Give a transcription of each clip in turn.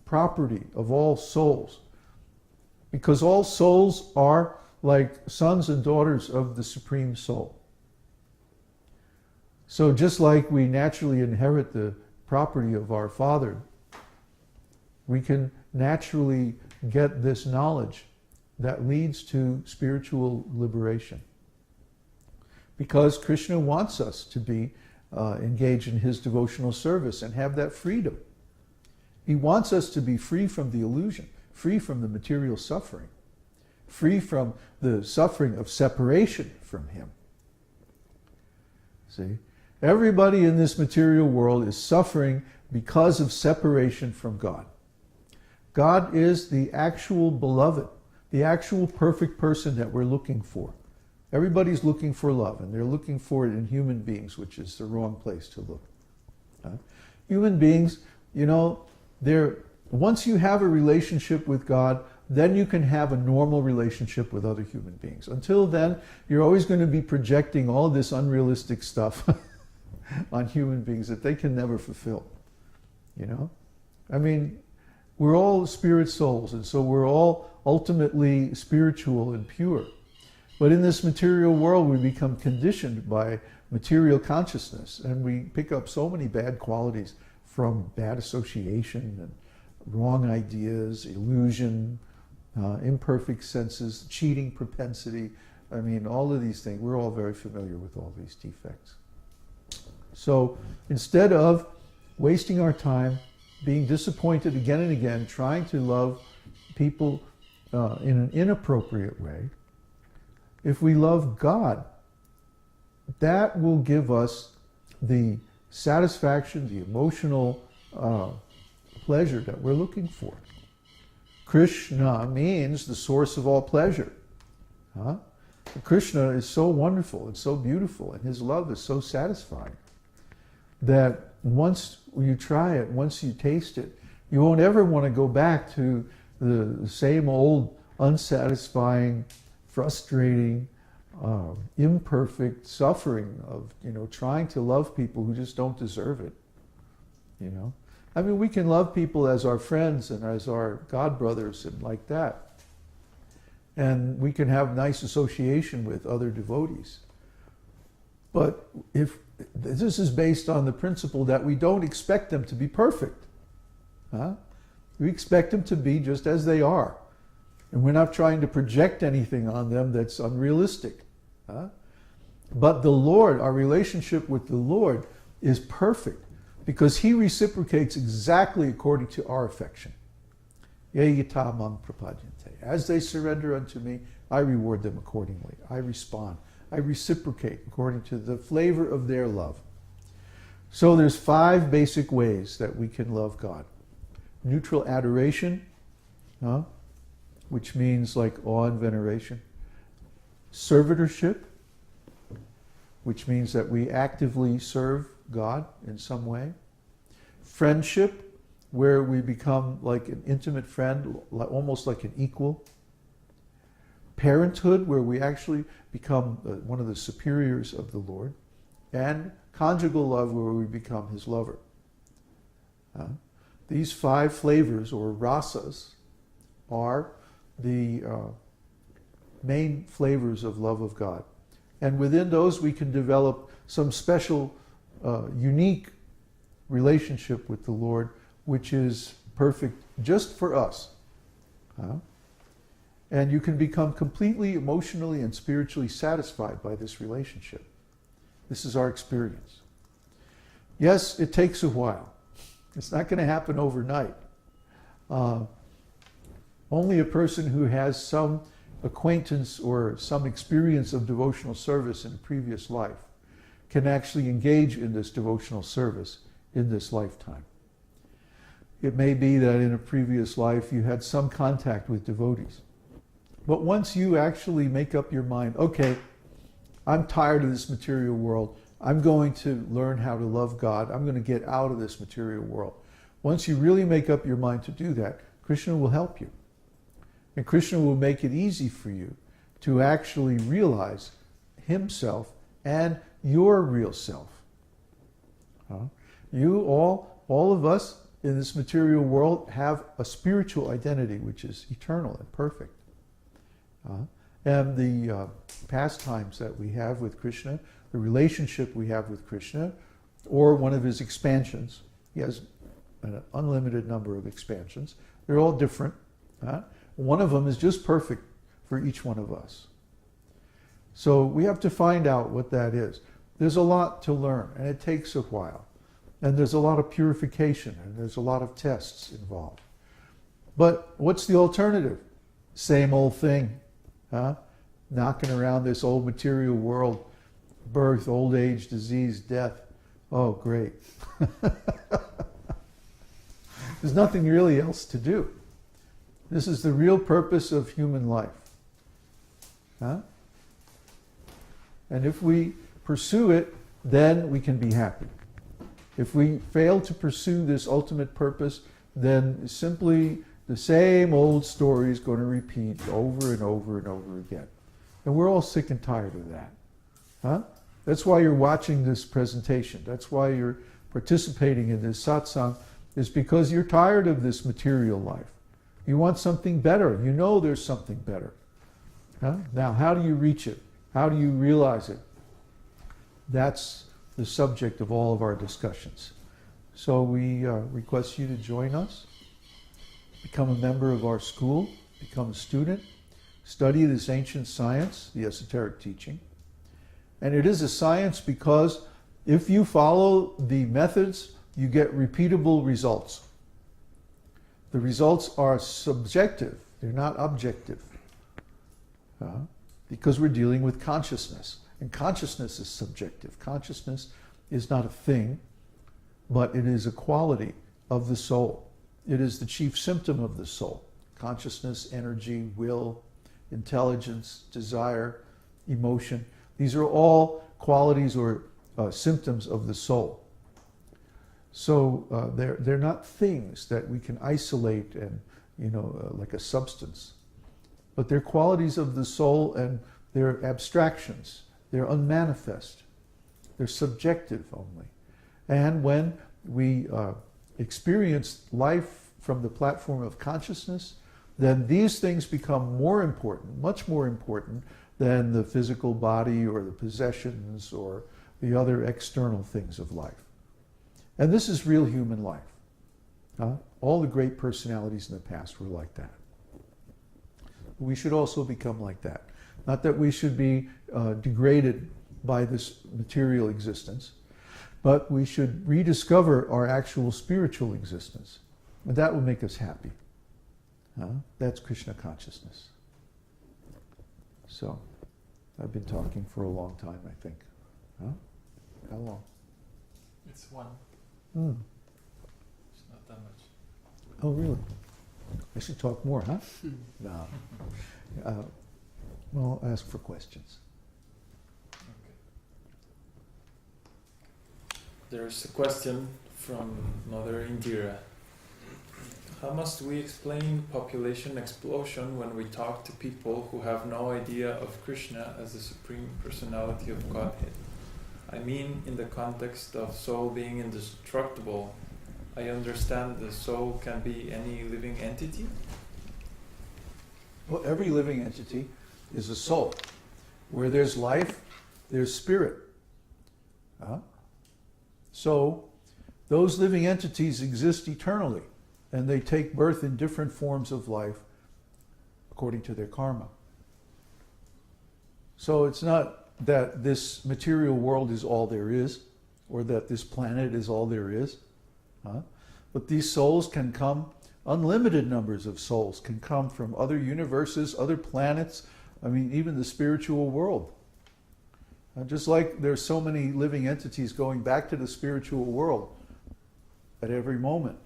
property of all souls, because all souls are like sons and daughters of the Supreme Soul. So just like we naturally inherit the property of our Father, we can naturally get this knowledge that leads to spiritual liberation. Because Kṛṣṇa wants us to be engaged in his devotional service and have that freedom. He wants us to be free from the illusion, free from the material suffering, free from the suffering of separation from him. See? Everybody in this material world is suffering because of separation from God. God is the actual beloved, the actual perfect person that we're looking for. Everybody's looking for love, and they're looking for it in human beings, which is the wrong place to look. Human beings, you know, once you have a relationship with God, then you can have a normal relationship with other human beings. Until then, you're always going to be projecting all this unrealistic stuff on human beings that they can never fulfill. You know? I mean, we're all spirit souls, and so we're all ultimately spiritual and pure. But in this material world, we become conditioned by material consciousness, and we pick up so many bad qualities from bad association and wrong ideas, illusion, imperfect senses, cheating propensity. I mean, all of these things, we're all very familiar with all these defects. So instead of wasting our time, being disappointed again and again, trying to love people in an inappropriate way, if we love God, that will give us the satisfaction, the emotional pleasure that we're looking for. Kṛṣṇa means the source of all pleasure. Kṛṣṇa is so wonderful and so beautiful, and his love is so satisfying that once you try it, once you taste it, you won't ever want to go back to the same old unsatisfying, frustrating, imperfect suffering of, you know, trying to love people who just don't deserve it. You know, I mean, we can love people as our friends and as our God brothers and like that, and we can have nice association with other devotees. But if this is based on the principle that we don't expect them to be perfect, we expect them to be just as they are. And we're not trying to project anything on them that's unrealistic. But the Lord, our relationship with the Lord is perfect because he reciprocates exactly according to our affection. As they surrender unto me, I reward them accordingly. I respond. I reciprocate according to the flavor of their love. So there's 5 basic ways that we can love God. Neutral adoration, which means like awe and veneration. Servitorship, which means that we actively serve God in some way. Friendship, where we become like an intimate friend, almost like an equal. Parenthood, where we actually become one of the superiors of the Lord. And conjugal love, where we become his lover. These 5 flavors, or rasas, are the main flavors of love of God. And within those we can develop some special, unique relationship with the Lord, which is perfect just for us. And you can become completely emotionally and spiritually satisfied by this relationship. This is our experience. Yes, it takes a while. It's not going to happen overnight. Only a person who has some acquaintance or some experience of devotional service in a previous life can actually engage in this devotional service in this lifetime. It may be that in a previous life you had some contact with devotees. But once you actually make up your mind, okay, I'm tired of this material world. I'm going to learn how to love God. I'm going to get out of this material world. Once you really make up your mind to do that, Kṛṣṇa will help you. And Kṛṣṇa will make it easy for you to actually realize himself and your real self. You all of us in this material world have a spiritual identity which is eternal and perfect. And the pastimes that we have with Kṛṣṇa, the relationship we have with Kṛṣṇa, or one of his expansions. He has an unlimited number of expansions. They're all different. One of them is just perfect for each one of us. So we have to find out what that is. There's a lot to learn, and it takes a while. And there's a lot of purification, and there's a lot of tests involved. But what's the alternative? Same old thing. Knocking around this old material world, birth, old age, disease, death. Oh, great. There's nothing really else to do. This is the real purpose of human life. And if we pursue it, then we can be happy. If we fail to pursue this ultimate purpose, then simply the same old story is going to repeat over and over and over again. And we're all sick and tired of that. That's why you're watching this presentation. That's why you're participating in this satsang, is because you're tired of this material life. You want something better. You know there's something better. Now, how do you reach it? How do you realize it? That's the subject of all of our discussions. So we request you to join us, become a member of our school, become a student, study this ancient science, the esoteric teaching. And it is a science because if you follow the methods, you get repeatable results. The results are subjective, they're not objective. Because we're dealing with consciousness. And consciousness is subjective. Consciousness is not a thing, but it is a quality of the soul. It is the chief symptom of the soul. Consciousness, energy, will, intelligence, desire, emotion. These are all qualities or symptoms of the soul. So they're not things that we can isolate and, like a substance. But they're qualities of the soul, and they're abstractions. They're unmanifest. They're subjective only. And when we experience life from the platform of consciousness, then these things become more important, much more important than the physical body or the possessions or the other external things of life. And this is real human life. All the great personalities in the past were like that. We should also become like that. Not that we should be degraded by this material existence, but we should rediscover our actual spiritual existence. And that will make us happy. That's Kṛṣṇa consciousness. So, I've been talking for a long time, I think. How long? It's one. It's not that much. Oh, really? I should talk more, huh? No. Well, I'll ask for questions. Okay. There's a question from Mother Indira. How must we explain population explosion when we talk to people who have no idea of Kṛṣṇa as the Supreme Personality of Godhead? I mean, in the context of soul being indestructible, I understand the soul can be any living entity? Well, every living entity is a soul. Where there's life, there's spirit. So, those living entities exist eternally, and they take birth in different forms of life according to their karma. So it's not that this material world is all there is, or that this planet is all there is. But these souls can come, unlimited numbers of souls can come from other universes, other planets, even the spiritual world. Just like there's so many living entities going back to the spiritual world at every moment.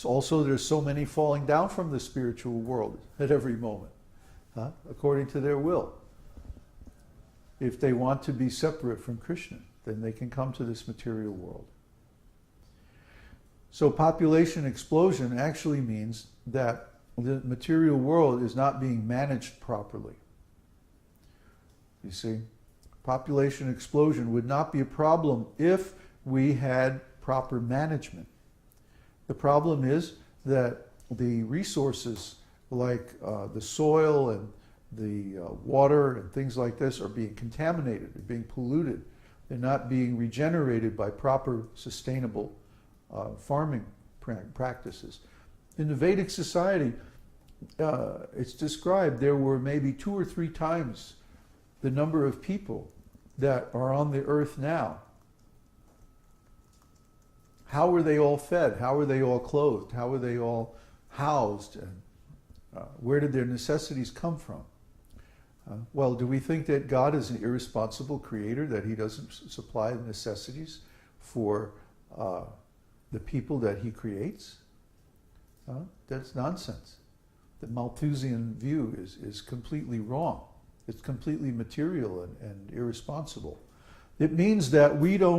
Also, there's so many falling down from the spiritual world at every moment, according to their will. If they want to be separate from Kṛṣṇa, then they can come to this material world. So population explosion actually means that the material world is not being managed properly. You see, population explosion would not be a problem if we had proper management. The problem is that the resources like the soil and the water and things like this are being contaminated, they're being polluted. They're not being regenerated by proper sustainable farming practices. In the Vedic society, it's described there were maybe 2 or 3 times the number of people that are on the earth now. How were they all fed? How were they all clothed? How were they all housed? And where did their necessities come from? Well, do we think that God is an irresponsible creator, that he doesn't supply the necessities for the people that he creates? That's nonsense. The Malthusian view is completely wrong. It's completely material and irresponsible. It means that we don't